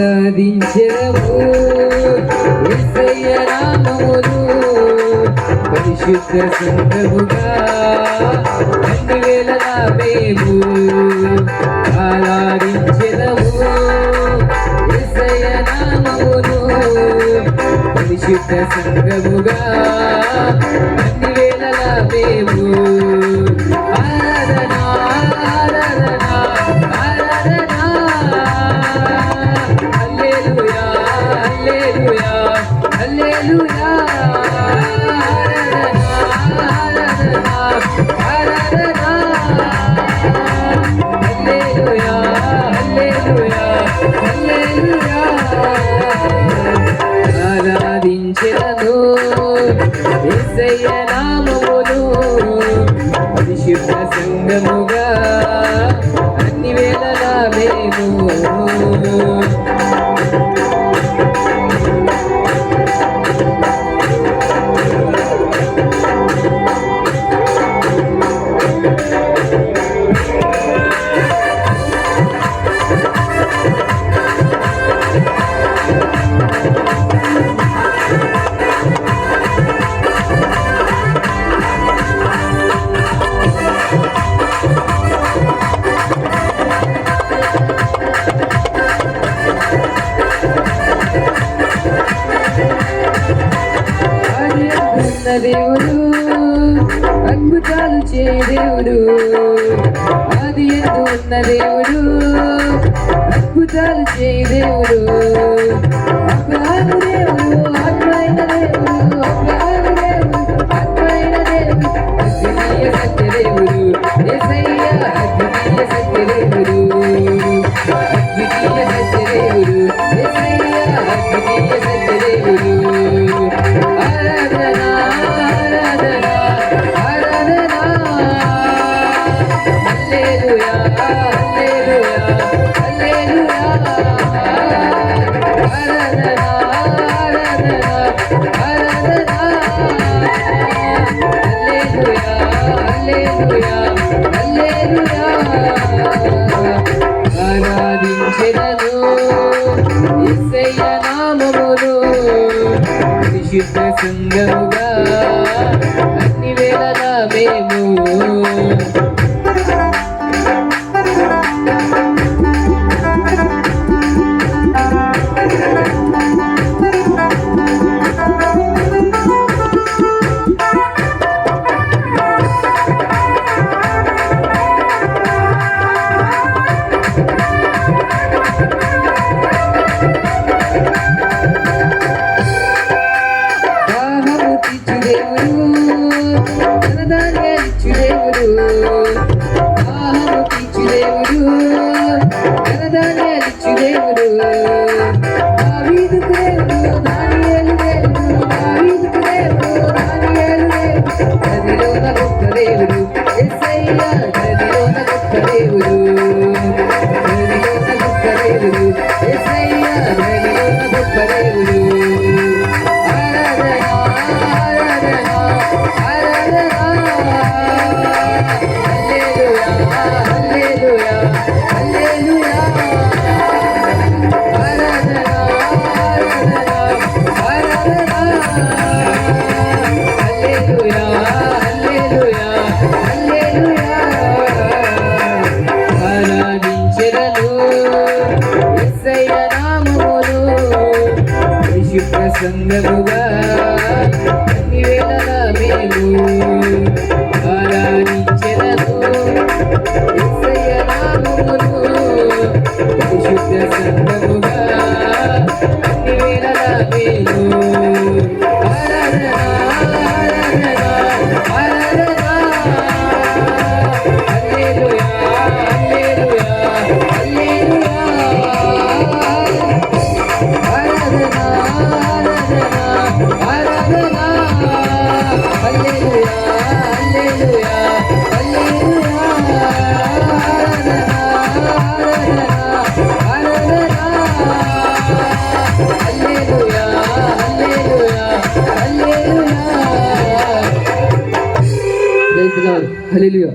ఆరాధించెదము యేసయ్య నామమును పరిశుద్ధ సంఘముగా అన్ని వేళలా మేము ఆరాధించెదము యేసయ్య నామమును పరిశుద్ధ సంఘముగా అన్ని వేళలా మేము ఆరాధన ఆరాధన ఆరాధన హల్లెలూయా హల్లెలూయా హల్లెలూయా ఆరాధన ఆరాధన హల్లెలూయా హల్లెలూయా హల్లెలూయా ఆరాధించెదను యేసయ్య నామమును పరిశుద్ధ సంఘముగా అన్ని వేళలా మేము దేవుడు అద్భుతాలు చే దేవుడు ఆది ఎందు ఉన్న దేవుడు అద్భుతాలు చే దేవుడు అబ్రహాము దేవుడు ఆత్మైన దేవుడు అబ్రహాము దేవుడు ఆత్మైన దేవుడు అద్వితీయ సత్య దేవుడు యేసయ్య అద్వితీయ సత్య దేవుడు అద్వితీయ సత్య దేవుడు యేసయ్య అద్వితీయ సత్య దేవుడు ఆరాధన ఆరాధన ఆరాధన హల్లెలూయా హల్లెలూయా హల్లెలూయా ఆరాధన ఆరాధన ఆరాధన హల్లెలూయా హల్లెలూయా హల్లెలూయా ఆరాధించెదను యేసయ్య నామమును పరిశుద్ధ సంఘముగా అన్ని వేళలా మేము సంగముగా అన్ని వేళలా మేము ఆరాధించెదను యేసయ్య నామమును పరిశుద్ధ సంగముగా అన్ని వేళలా మేము ఆరాధన ఆరాధన ఆరాధన హల్లెలూయా హల్లెలూయా హల్లెలూయా ఆరాధన హల్లెలూయా హల్లెలూయా హల్లెలూయా హల్లెలూయా. హల్లెలూయా.